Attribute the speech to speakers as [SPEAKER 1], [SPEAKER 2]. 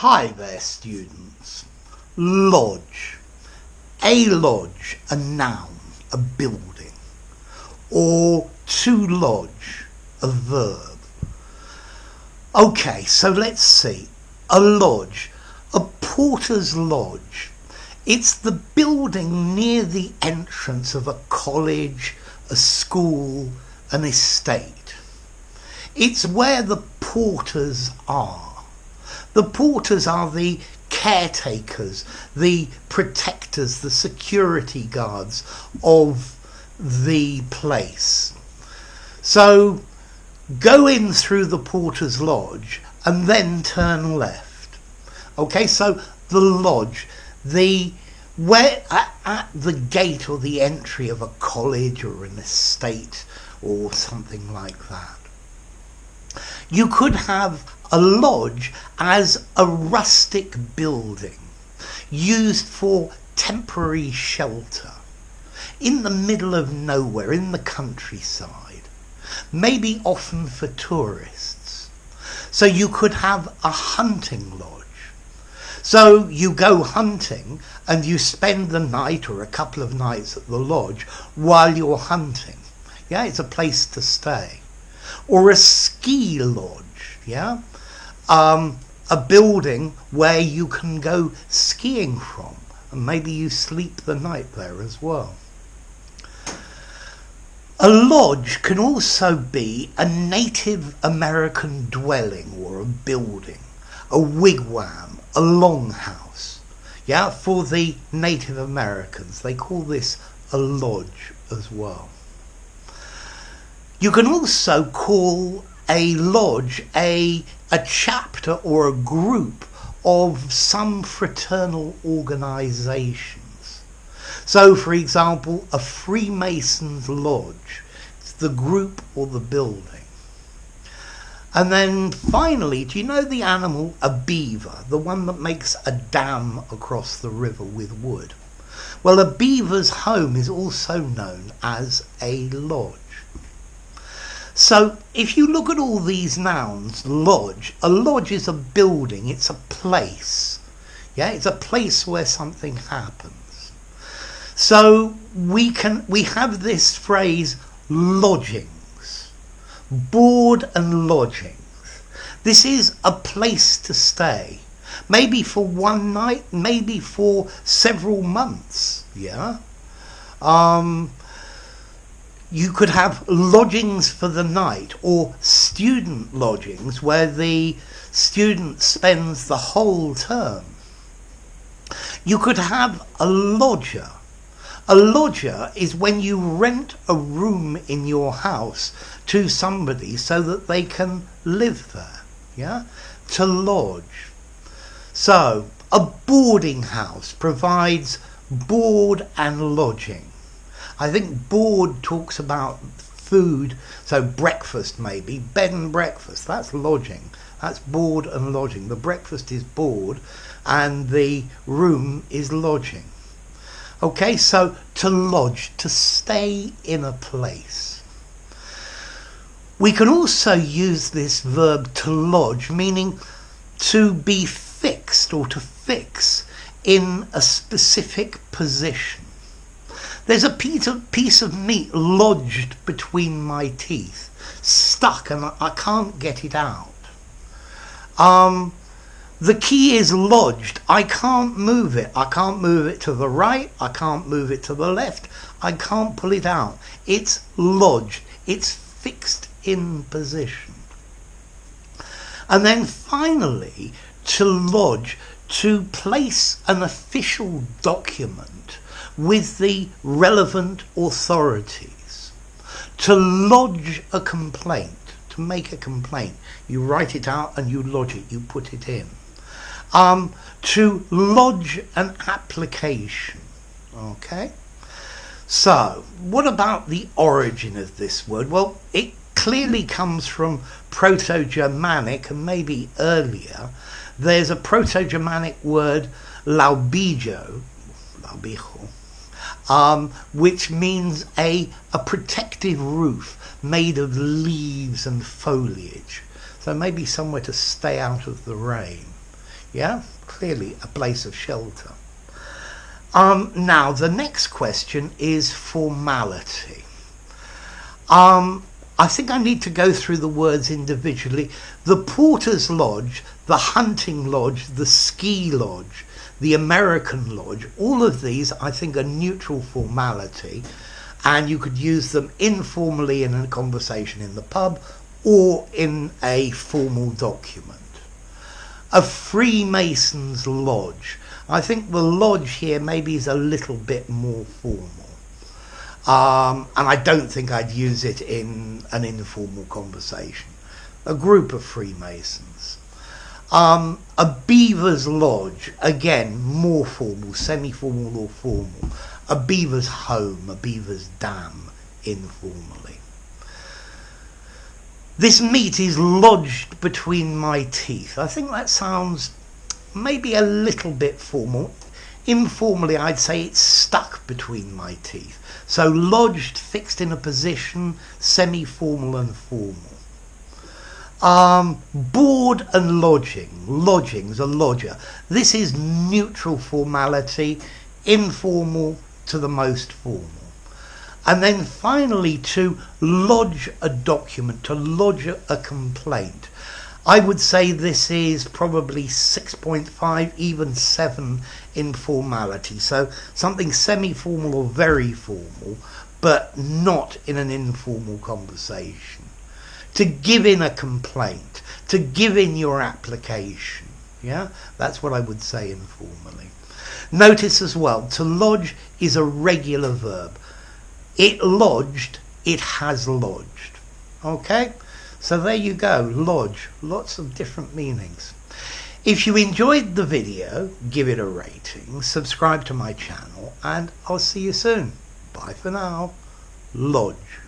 [SPEAKER 1] Hi there, students. Lodge. A lodge, a noun, a building. Or to lodge, a verb. Okay, so let's see. A lodge, a porter's lodge. It's the building near the entrance of a college, a school, an estate. It's where the porters are. The porters are the caretakers, the protectors, the security guards of the place. So go in through the porter's lodge and then turn left. Okay, so the lodge, where at the gate or the entry of a college or an estate or something like that. You could have a lodge as a rustic building used for temporary shelter in the middle of nowhere, in the countryside, maybe often for tourists. So you could have a hunting lodge. So you go hunting and you spend the night or a couple of nights at the lodge while you're hunting. Yeah, it's a place to stay. Or a ski lodge, yeah? A building where you can go skiing from, and maybe you sleep the night there as well. A lodge can also be a Native American dwelling or a building, a wigwam, a longhouse. Yeah, for the Native Americans, they call this a lodge as well. You can also call a lodge a chapter or a group of some fraternal organisations. So, for example, a Freemasons lodge, it's the group or the building. And then finally, do you know the animal, a beaver, the one that makes a dam across the river with wood? Well, a beaver's home is also known as a lodge. So if you look at all these nouns, lodge, a lodge is a building, it's a place. Yeah, it's a place where something happens. So we have this phrase lodgings, board and lodgings. This is a place to stay, maybe for one night, maybe for several months. Yeah. You could have lodgings for the night or student lodgings where the student spends the whole term. You could have a lodger. A lodger is when you rent a room in your house to somebody so that they can live there. Yeah? To lodge. So, a boarding house provides board and lodging. I think board talks about food, so breakfast maybe, bed and breakfast, that's lodging. That's board and lodging. The breakfast is board and the room is lodging. Okay, so to lodge, to stay in a place. We can also use this verb to lodge, meaning to be fixed or to fix in a specific position. There's a piece of meat lodged between my teeth, stuck, and I can't get it out. The key is lodged. I can't move it. I can't move it to the right. I can't move it to the left. I can't pull it out. It's lodged. It's fixed in position. And then finally, to lodge, to place an official document with the relevant authorities. To lodge a complaint, to make a complaint. You write it out and you lodge it, you put it in. To lodge an application. Okay? So, what about the origin of this word? Well, it clearly comes from Proto-Germanic and maybe earlier. There's a Proto-Germanic word, laubijo, which means a protective roof made of leaves and foliage. So maybe somewhere to stay out of the rain. Yeah, clearly a place of shelter. Now the next question is formality. I think I need to go through the words individually. The porter's lodge, the hunting lodge, the ski lodge, the American lodge, all of these I think are neutral formality, and you could use them informally in a conversation in the pub or in a formal document. A Freemason's lodge. I think the lodge here maybe is a little bit more formal. And I don't think I'd use it in an informal conversation. A group of Freemasons. A beaver's lodge, again, more formal, semi-formal or formal. A beaver's home, a beaver's dam, informally. This meat is lodged between my teeth. I think that sounds maybe a little bit formal. Informally, I'd say it's stuck between my teeth. So lodged, fixed in a position, semi-formal and formal. Board and lodging. Lodgings, a lodger. This is neutral formality, informal to the most formal. And then finally, to lodge a document, to lodge a complaint. I would say this is probably 6.5, even 7 in formality. So something semi-formal or very formal, but not in an informal conversation. To give in a complaint, to give in your application. Yeah, that's what I would say informally. Notice as well, to lodge is a regular verb. It lodged, it has lodged. Okay? So there you go, lodge, lots of different meanings. If you enjoyed the video, give it a rating, subscribe to my channel, and I'll see you soon. Bye for now. Lodge.